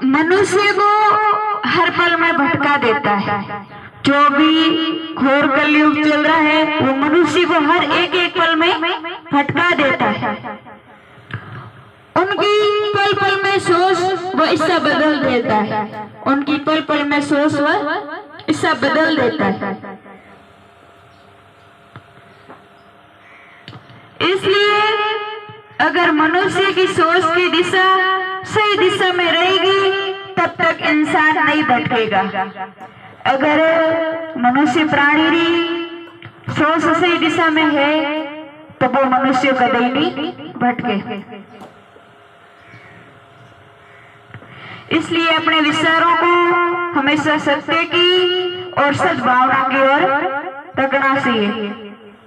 मनुष्य को हर पल में भटका देता है। जो भी घोर कलयुग चल रहा है वो मनुष्य को हर एक एक पल में भटका देता है। उनकी पल पल में सोच वो हिस्सा बदल देता है। उनकी पल पल में सोच वह हिस्सा बदल देता है। इसलिए अगर मनुष्य की सोच की दिशा सही दिशा में रहेगी तब तक इंसान नहीं भटकेगा। अगर मनुष्य प्राणी सोच सही दिशा में है तो वो मनुष्य कभी नहीं भटके। इसलिए अपने विचारों को हमेशा सत्य की और सद्भावना की ओर रखना चाहिए।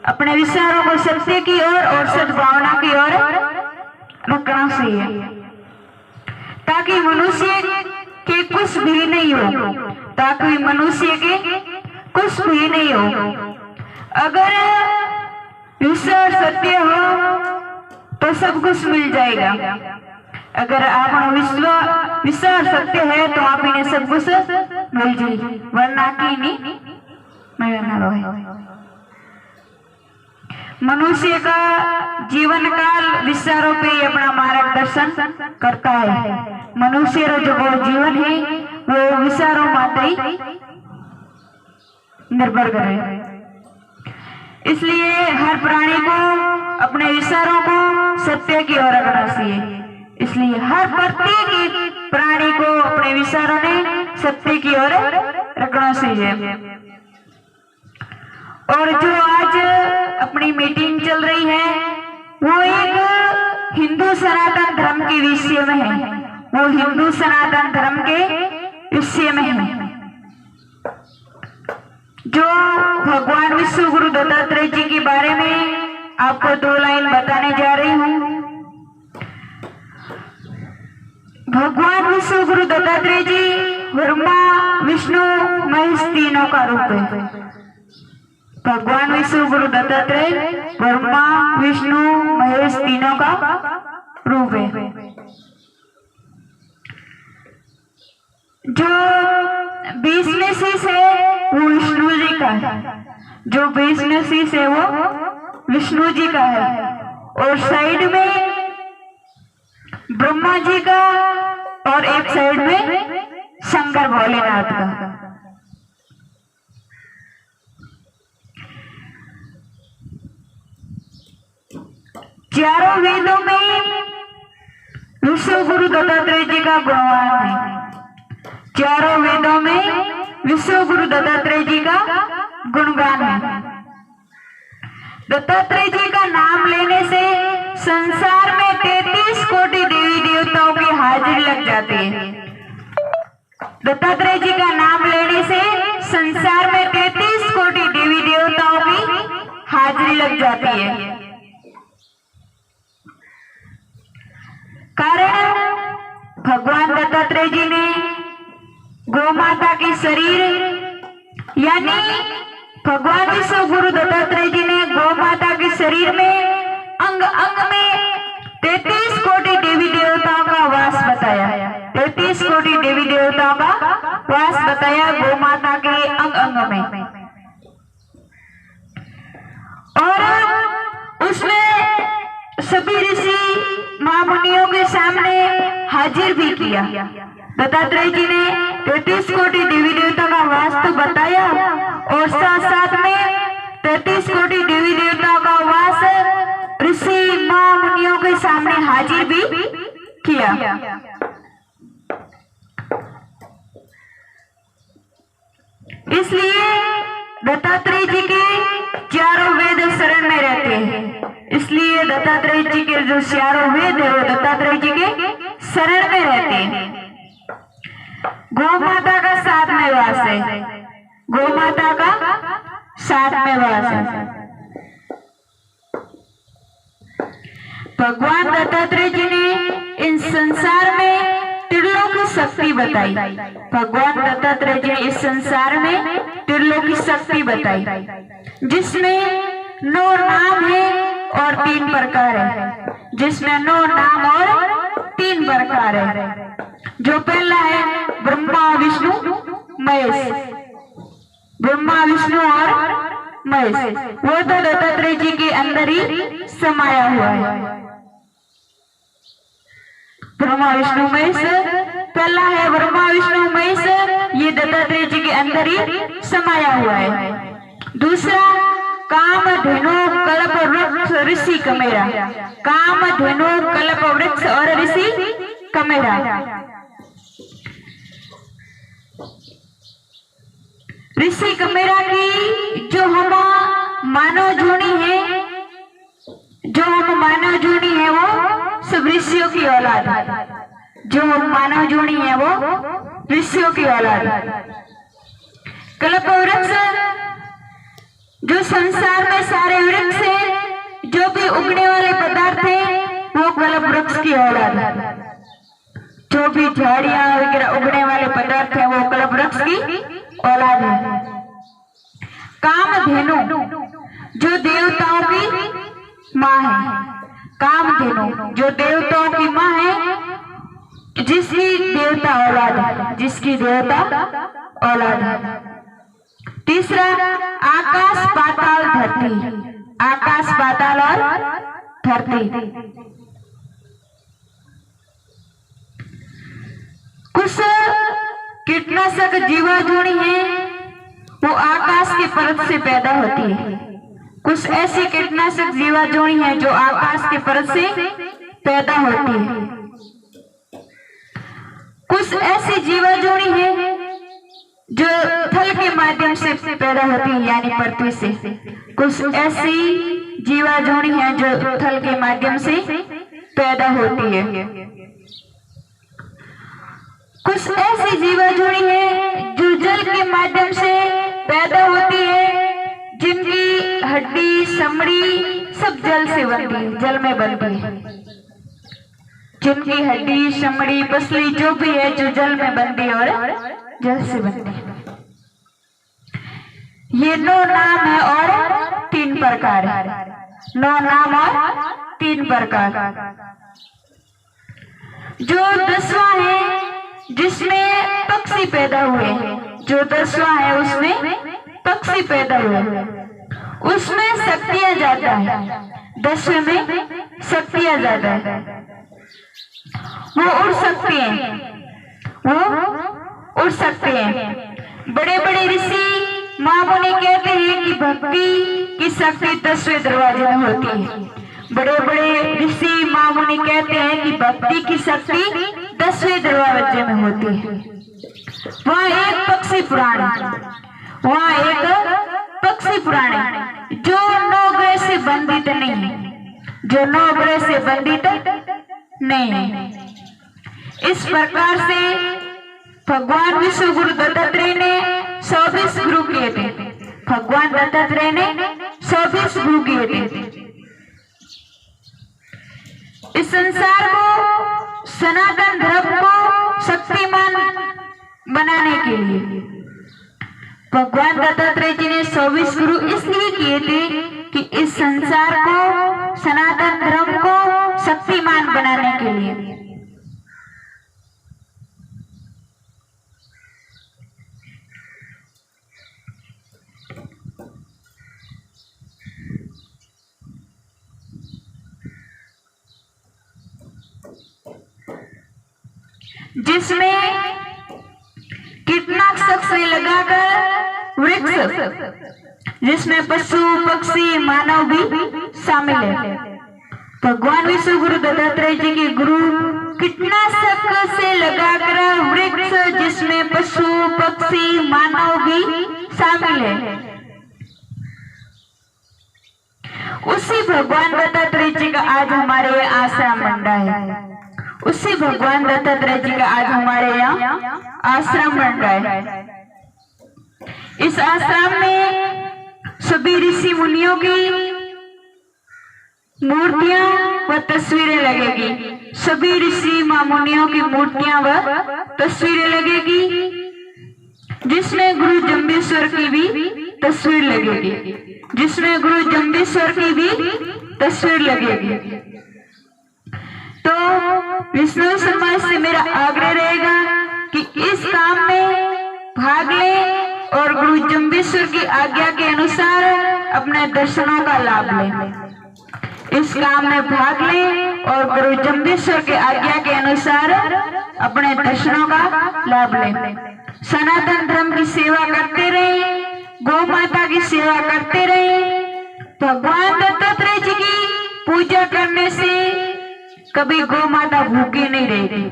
अपने विचारों को सत्य की ओर और सद्भावना की ओर रखना चाहिए ताकि मनुष्य के कुछ भी नहीं हो, ताकि मनुष्य के कुछ भी नहीं हो। अगर विचार सत्य हो तो सब कुछ मिल जाएगा। अगर आप विचार सत्य है तो आप इन्हें सब कुछ मिल जाएगी, वरना की नहीं मैं। मनुष्य का जीवन काल विचारों पे अपना मार्गदर्शन करता है। मनुष्य का जो वो जीवन है वो विचारों माते ही निर्भर करे। इसलिए हर प्राणी को अपने विचारों को सत्य की ओर रखना चाहिए। इसलिए हर प्रत्येक प्राणी को अपने विचारों ने सत्य की ओर रखना चाहिए। और जो आज अपनी मीटिंग चल रही है वो एक हिंदू सनातन धर्म के विषय में है। वो हिंदू सनातन धर्म के विषय में है। जो भगवान विश्व गुरु दत्तात्रेय जी के बारे में आपको 2 लाइन बताने जा रही हूँ। भगवान विश्व गुरु दत्तात्रेय जी ब्रह्मा विष्णु महेश तीनों का रूप है। भगवान विष्णु गुरु दत्तात्रेय ब्रह्मा विष्णु महेश तीनों का रूप है। जो 20 में शीश है वो विष्णु जी का है। जो 20 में शीश है वो विष्णु जी का है। और साइड में ब्रह्मा जी का और एक साइड में शंकर भोलेनाथ का। चारों वेदों में विश्व गुरु दत्तात्रेय जी का गुणगान है। चारों वेदों में विश्व गुरु दत्तात्रेय जी का गुणगान है। दत्तात्रेय जी का नाम लेने से संसार में 33 कोटि देवी देवताओं की हाजिरी लग जाती है। दत्तात्रेय जी का नाम लेने से संसार में 33 कोटि देवी देवताओं की हाजिरी लग जाती है। कारण भगवान दत्तात्रेय जी ने गौ माता के शरीर यानी भगवान विश्व गुरु दत्तात्रेय जी ने गौ माता के शरीर में अंग अंग में 33 कोटि देवी देवताओं का वास बताया। 33 कोटि देवी देवताओं का वास बताया गौ माता के अंग अंग में। और उसमें सभी ऋषि महामुनियों के सामने हाजिर भी किया। दत्तात्रेय जी ने 33 कोटि देवी देवता का वास तो बताया और साथ साथ में 33 कोटि देवी देवता का वास ऋषि महामुनियों के सामने हाजिर भी किया। इसलिए दत्तात्रेय जी के चारों वेद शरण में रहते हैं। इसलिए दत्तात्रेय जी के जो चारों वेद है वो दत्तात्रेय जी के शरण में रहते हैं। गौ माता का 7वें वास है। गौ माता का 7वें वास है। भगवान दत्तात्रेय जी ने इन संसार में त्रिलोकी शक्ति बताई। भगवान दत्तात्रेय जी ने इस संसार में त्रिलोकी शक्ति बताई जिसमें 9 नाम है और 3 प्रकार है। जिसमें 9 नाम और 3 प्रकार है। जो पहला है ब्रह्मा विष्णु महेश, ब्रह्मा विष्णु और महेश, वो तो दत्तात्रेय जी के अंदर ही समाया हुआ है। ब्रह्मा विष्णु महेश पहला है ब्रह्मा विष्णु महेश, ये दत्तात्रेय जी के अंदर ही समाया हुआ है। दूसरा कामधेनु कल्प वृक्ष ऋषि कमेरा, कामधेनु कल्प वृक्ष और ऋषि कमेरा। ऋषि कमेरा की जो हम मानव जोड़ी है, जो हम मानव जोड़ी है वो सब ऋषियों की औलाद है। जो हम मानव जोड़ी है वो ऋषियों की औलाद है। कल्प वृक्ष जो संसार में सारे वृक्ष है, जो भी उगने वाले पदार्थ है वो कल्प वृक्ष की औलाद है। जो भी झाड़ियां वगैरह उगने वाले पदार्थ है वो कल्प वृक्ष की औलाद है। कामधेनु जो देवताओं की माँ है, कामधेनु जो देवताओं की माँ है, जिसकी देवता औलाद है, जिसकी देवता औलाद है। तीसरा आकाश पाताल धरती, आकाश पाताल और धरती। कुछ कीटनाशक जीवा जोड़ी है वो आकाश के परत से पैदा होती है। कुछ ऐसी कीटनाशक जीवा जोड़ी है जो आकाश के परत से पैदा होती है। कुछ ऐसी जीवा जोड़ी है जो थल के माध्यम से पैदा होती है, यानी पृथ्वी से। कुछ ऐसी जीवा जोड़ी है जो थल के माध्यम से पैदा होती है। कुछ ऐसी जीवा जोड़ी है जो जल के माध्यम से पैदा होती है, जिनकी हड्डी चमड़ी सब जल से बनती है, जल में बनती है। जिनकी हड्डी चमड़ी पसली जो भी है जो जल में बनती है और जल से बनती है। ये 9 नाम है और 3 प्रकार है। 9 नाम और 3 प्रकार। जो 10वां है जिसमें पक्षी पैदा हुए, जो 10वां है उसमें पक्षी पैदा हुए, उसमें शक्तियां ज्यादा है। 10वें में शक्तियां ज्यादा है, वो उड़ सकते हैं, वो उड़ सकते हैं। बड़े बड़े ऋषि महामुनि कहते हैं कि भक्ति की शक्ति 10वें दरवाजे में होती है। बड़े बड़े ऋषि महामुनि कहते हैं कि भक्ति की शक्ति 10वें दरवाजे में होती है। वहाँ एक पक्षी पुराण है, वहाँ एक पक्षी पुराण है जो 9 ग्रह से बंधित नहीं है, जो 9 ग्रह से बंधित नहीं है। इस प्रकार से भगवान विश्व गुरु दत्तात्रेय ने 24 गुरु किए थे। भगवान दत्तात्रेय ने 24 गुरु किए थे। इस संसार को सनातन धर्म को शक्तिमान बनाने के लिए भगवान दत्तात्रेय जी ने 24 गुरु इसलिए किए थे कि इस संसार को सनातन धर्म को शक्तिमान बनाने के लिए। जिसमें कीटनाशक से लगाकर वृक्ष, जिसमें पशु पक्षी मानव भी शामिल है। भगवान विश्व गुरु दत्तात्रेय जी के गुरु कीटनाशक से लगाकर वृक्ष, जिसमें पशु पक्षी मानव भी शामिल है। उसी भगवान दत्तात्रेय जी का आज हमारे आश्रम मंडा है। उसी भगवान दत्तात्रेय जी का आज हमारे यहाँ आश्रम बन रहा है। इस आश्रम में सभी ऋषि मुनियों की मूर्तियां व तस्वीरें लगेगी। सभी ऋषि मुनियों की मूर्तियां व तस्वीरें लगेगी, जिसमें गुरु जम्बेश्वर की भी तस्वीर लगेगी, जिसमें गुरु जम्बेश्वर की भी तस्वीर लगेगी। तो विष्णु समाज से मेरा आग्रह रहेगा कि इस काम में भाग ले और गुरु जम्बेश्वर की आज्ञा के अनुसार अपने दर्शनों का लाभ ले। इस काम में भाग ले और गुरु जम्बेश्वर की आज्ञा के अनुसार अपने दर्शनों का लाभ ले। सनातन धर्म की सेवा करते रहे, गौ माता की सेवा करते रहे। भगवान दत्तात्रेय जी की पूजा करने से कभी गौ माता भूखी नहीं रहेगी।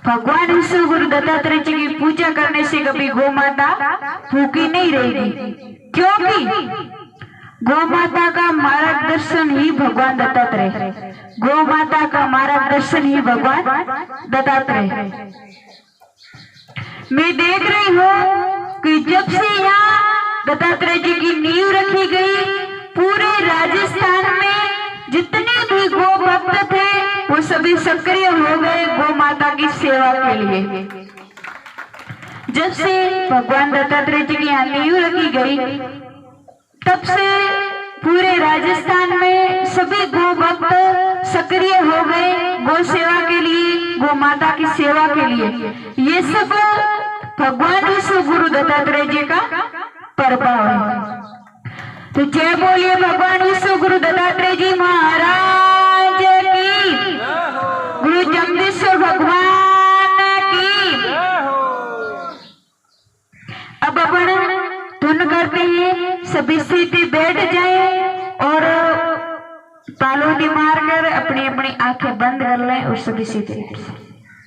भगवान विष्णु गुरु दत्तात्रेय जी की पूजा करने से कभी गौ माता भूखी नहीं रहेगी, क्योंकि गौ माता का मार्गदर्शन ही भगवान दत्तात्रेय है। गौ माता का मार्गदर्शन ही भगवान दत्तात्रेय है। मैं देख रही हूँ कि जब से यहाँ दत्तात्रेय जी की नींव रखी गई, पूरे राजस्थान में जितने भी गौ भक्त थे वो सभी सक्रिय हो गए गौ माता की सेवा के लिए। जब से भगवान दत्तात्रेय जी की यहाँ नींव रखी गई, तब से पूरे राजस्थान में सभी गौ भक्त सक्रिय हो गए गौ सेवा के लिए, गौ माता की सेवा के लिए। ये सब भगवान विष्णु गुरु दत्तात्रेय जी का प्रभाव है। तो जय बोलिए भगवान विष्णु गुरु दत्तात्रेय जी महाराज की, गुरु जम्बेश्वर भगवान की। अब अपन धुन करते हैं, सभी सीधे बैठ जाए और तालोटी मारकर अपनी अपनी आंखें बंद कर लें और सभी सीधे